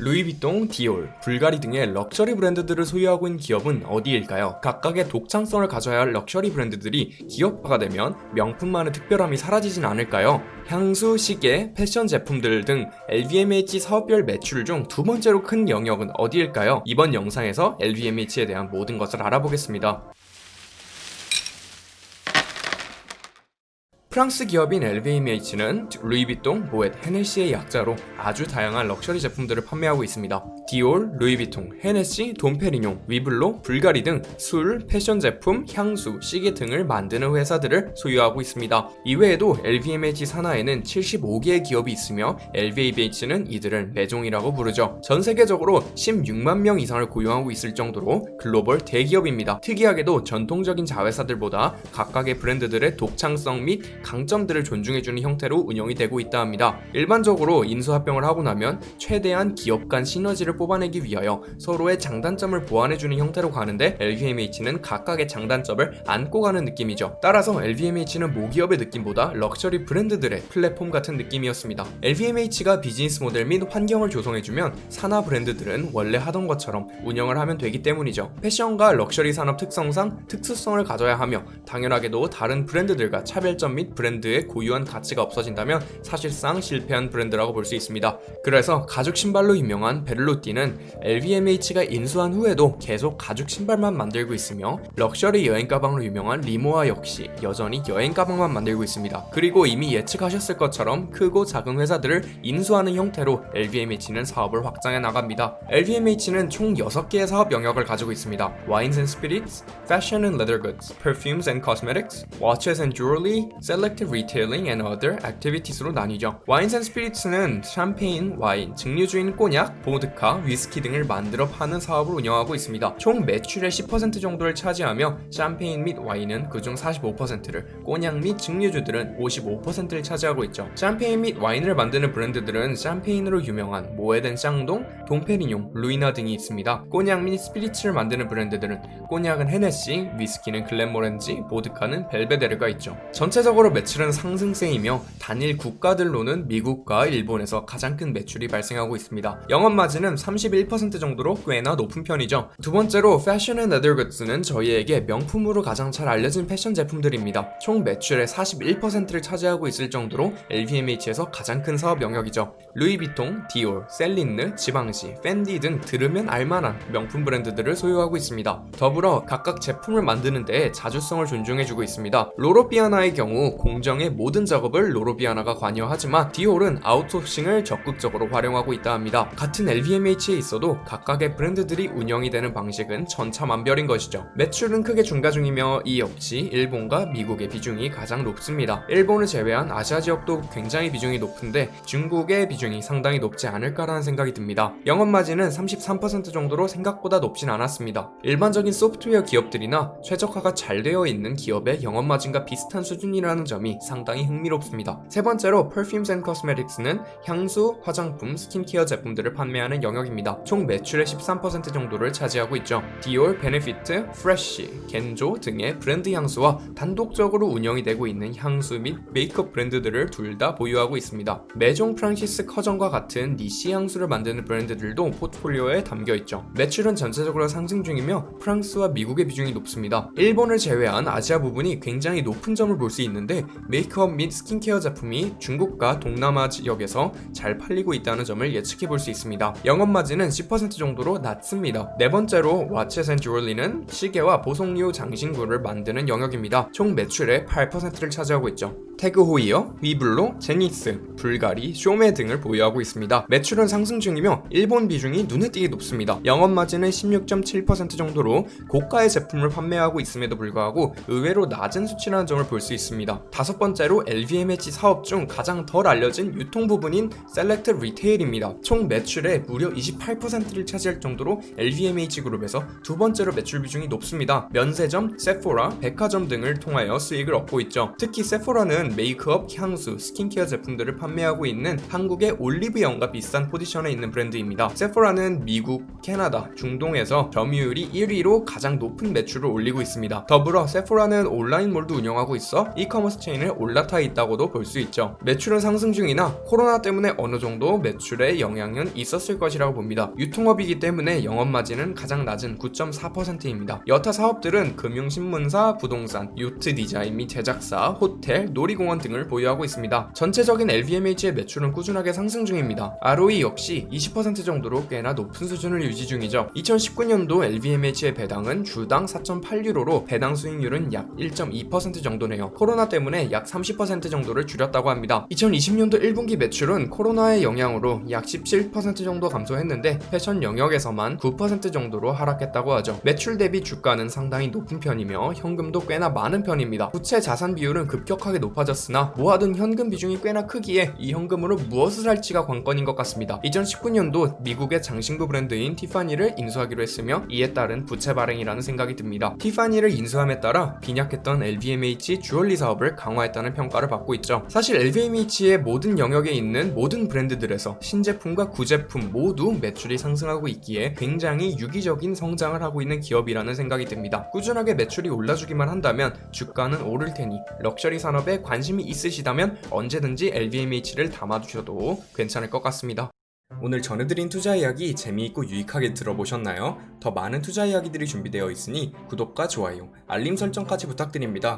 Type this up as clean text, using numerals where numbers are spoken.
루이비통, 디올, 불가리 등의 럭셔리 브랜드들을 소유하고 있는 기업은 어디일까요? 각각의 독창성을 가져야 할 럭셔리 브랜드들이 기업화가 되면 명품만의 특별함이 사라지진 않을까요? 향수, 시계, 패션 제품들 등 LVMH 사업별 매출 중 두 번째로 큰 영역은 어디일까요? 이번 영상에서 LVMH에 대한 모든 것을 알아보겠습니다. 프랑스 기업인 LVMH는 루이비통, 모엣, 헤네시의 약자로 아주 다양한 럭셔리 제품들을 판매하고 있습니다. 디올, 루이비통, 헤네시, 돈페리뇽, 위블로, 불가리 등 술, 패션 제품, 향수, 시계 등을 만드는 회사들을 소유하고 있습니다. 이외에도 LVMH 산하에는 75개의 기업이 있으며 LVMH는 이들을 매종이라고 부르죠. 전 세계적으로 16만 명 이상을 고용하고 있을 정도로 글로벌 대기업입니다. 특이하게도 전통적인 자회사들보다 각각의 브랜드들의 독창성 및 강점들을 존중해주는 형태로 운영이 되고 있다 합니다. 일반적으로 인수합병을 하고 나면 최대한 기업 간 시너지를 뽑아내기 위하여 서로의 장단점을 보완해주는 형태로 가는데 LVMH는 각각의 장단점을 안고 가는 느낌이죠. 따라서 LVMH는 모기업의 느낌보다 럭셔리 브랜드들의 플랫폼 같은 느낌이었습니다. LVMH가 비즈니스 모델 및 환경을 조성해주면 산하 브랜드들은 원래 하던 것처럼 운영을 하면 되기 때문이죠. 패션과 럭셔리 산업 특성상 특수성을 가져야 하며 당연하게도 다른 브랜드들과 차별점 및 브랜드의 고유한 가치가 없어진다면 사실상 실패한 브랜드라고 볼 수 있습니다. 그래서 가죽 신발로 유명한 베를로띠는 LVMH가 인수한 후에도 계속 가죽 신발만 만들고 있으며 럭셔리 여행 가방으로 유명한 리모아 역시 여전히 여행 가방만 만들고 있습니다. 그리고 이미 예측하셨을 것처럼 크고 작은 회사들을 인수하는 형태로 LVMH는 사업을 확장해 나갑니다. LVMH는 총 6개의 사업 영역을 가지고 있습니다. Wines and Spirits, Fashion and Leather Goods, Perfumes and Cosmetics, Watches and Jewelry, Selective Retailing and Other Activities로 나뉘죠. Wines and Spirits는 샴페인, 와인, 증류주인 꼬냑, 보드카, 위스키 등을 만들어 파는 사업을 운영하고 있습니다. 총 매출의 10% 정도를 차지하며 샴페인 및 와인은 그중 45%를, 꼬냑 및 증류주들은 55%를 차지하고 있죠. 샴페인 및 와인을 만드는 브랜드들은 샴페인으로 유명한 모에드 앤 쌍동, 돈페리뇽, 루이나 등이 있습니다. 꼬냑 및 스피리츠를 만드는 브랜드들은 꼬냑은 헤네시, 위스키는 글렌모렌지, 보드카는 벨베데르가 있죠. 전체적으로 매출은 상승세이며 단일 국가들로는 미국과 일본에서 가장 큰 매출이 발생하고 있습니다. 영업마진은 31% 정도로 꽤나 높은 편이죠. 두 번째로 패션 앤 레더 굿즈는 저희에게 명품으로 가장 잘 알려진 패션 제품들입니다. 총 매출의 41%를 차지하고 있을 정도로 LVMH에서 가장 큰 사업 영역이죠. 루이비통, 디올, 셀린느, 지방시, 팬디 등 들으면 알만한 명품 브랜드들을 소유하고 있습니다. 더불어 각각 제품을 만드는 데에 자주성을 존중해주고 있습니다. 로로비아나의 경우 공정의 모든 작업을 로로비아나가 관여하지만 디올은 아웃소싱을 적극적으로 활용하고 있다 합니다. 같은 LVMH에 있어도 각각의 브랜드들이 운영이 되는 방식은 천차만별인 것이죠. 매출은 크게 증가 중이며 이 역시 일본과 미국의 비중이 가장 높습니다. 일본을 제외한 아시아 지역도 굉장히 비중이 높은데 중국의 비중이 상당히 높지 않을까라는 생각이 듭니다. 영업마진은 33% 정도로 생각보다 높진 않았습니다. 일반적인 소프트웨어 기업들이나 최적화가 잘 되어 있는 기업의 영업마진과 비슷한 수준이라는 점이 상당히 흥미롭습니다. 세 번째로 Perfumes and Cosmetics는 향수, 화장품, 스킨케어 제품들을 판매하는 영역입니다. 총 매출의 13% 정도를 차지하고 있죠. 디올, 베네피트, 프레쉬, 겐조 등의 브랜드 향수와 단독적으로 운영이 되고 있는 향수 및 메이크업 브랜드들을 둘 다 보유하고 있습니다. 메종 프랑시스 커전과 같은 니시 향수를 만드는 브랜드들도 포트폴리오에 담겨 있죠. 매출은 전체적으로 상승 중이며 프랑스와 미국의 비중이 높습니다. 일본을 제외한 아시아 부분이 굉장히 높은 점을 볼 수 있는데 메이크업 및 스킨케어 제품이 중국과 동남아 지역에서 잘 팔리고 있다는 점을 예측해 볼 수 있습니다. 영업마진은 10% 정도로 낮습니다. 네 번째로 Watches and Jewelry는 시계와 보석류 장신구를 만드는 영역입니다. 총 매출의 8%를 차지하고 있죠. 태그 호이어, 위블로, 제니스, 불가리, 쇼메 등을 보유하고 있습니다. 매출은 상승 중이며 일본 비중이 눈에 띄게 높습니다. 영업마진은 16.7% 정도로 고가의 제품을 판매하고 있음에도 불구하고 의외로 낮은 수치라는 점을 볼 수 있습니다. 다섯 번째로 LVMH 사업 중 가장 덜 알려진 유통 부분인 Selective Retail입니다. 총 매출의 무려 28%를 차지할 정도로 LVMH 그룹에서 두 번째로 매출 비중이 높습니다. 면세점, 세포라, 백화점 등을 통하여 수익을 얻고 있죠. 특히 세포라는 매출은 메이크업, 향수, 스킨케어 제품들을 판매하고 있는 한국의 올리브영과 비슷한 포지션에 있는 브랜드입니다. 세포라는 미국, 캐나다, 중동에서 점유율이 1위로 가장 높은 매출을 올리고 있습니다. 더불어 세포라는 온라인몰도 운영하고 있어 이커머스 체인에 올라타 있다고도 볼 수 있죠. 매출은 상승 중이나 코로나 때문에 어느 정도 매출에 영향은 있었을 것이라고 봅니다. 유통업이기 때문에 영업마진은 가장 낮은 9.4%입니다. 여타 사업들은 금융신문사, 부동산, 요트 디자인 및 제작사, 호텔, 놀이공원 등을 보유하고 있습니다. 전체적인 LVMH의 매출은 꾸준하게 상승 중입니다. ROE 역시 20% 정도로 꽤나 높은 수준을 유지 중이죠. 2019년도 LVMH의 배당은 주당 4.8유로로 배당 수익률은 약 1.2% 정도네요. 코로나 때문에 약 30% 정도를 줄였다고 합니다. 2020년도 1분기 매출은 코로나의 영향으로 약 17% 정도 감소했는데 패션 영역에서만 9% 정도로 하락했다고 하죠. 매출 대비 주가는 상당히 높은 편이며 현금도 꽤나 많은 편입니다. 부채 자산 비율은 급격하게 높아졌으나 모아둔 현금 비중이 꽤나 크기에 이 현금으로 무엇을 살지가 관건인 것 같습니다. 2019년도 미국의 장신구 브랜드인 티파니를 인수하기로 했으며 이에 따른 부채 발행이라는 생각이 듭니다. 티파니를 인수함에 따라 빈약했던 LVMH 주얼리 사업을 강화했다는 평가를 받고 있죠. 사실 LVMH의 모든 영역에 있는 모든 브랜드들에서 신제품과 구제품 모두 매출이 상승하고 있기에 굉장히 유기적인 성장을 하고 있는 기업이라는 생각이 듭니다. 꾸준하게 매출이 올라주기만 한다면 주가는 오를 테니 럭셔리 산업에 관심이 있으시다면 언제든지 LVMH를 담아두셔도 괜찮을 것 같습니다. 오늘 전해드린 투자 이야기 재미있고 유익하게 들어보셨나요? 더 많은 투자 이야기들이 준비되어 있으니 구독과 좋아요, 알림 설정까지 부탁드립니다.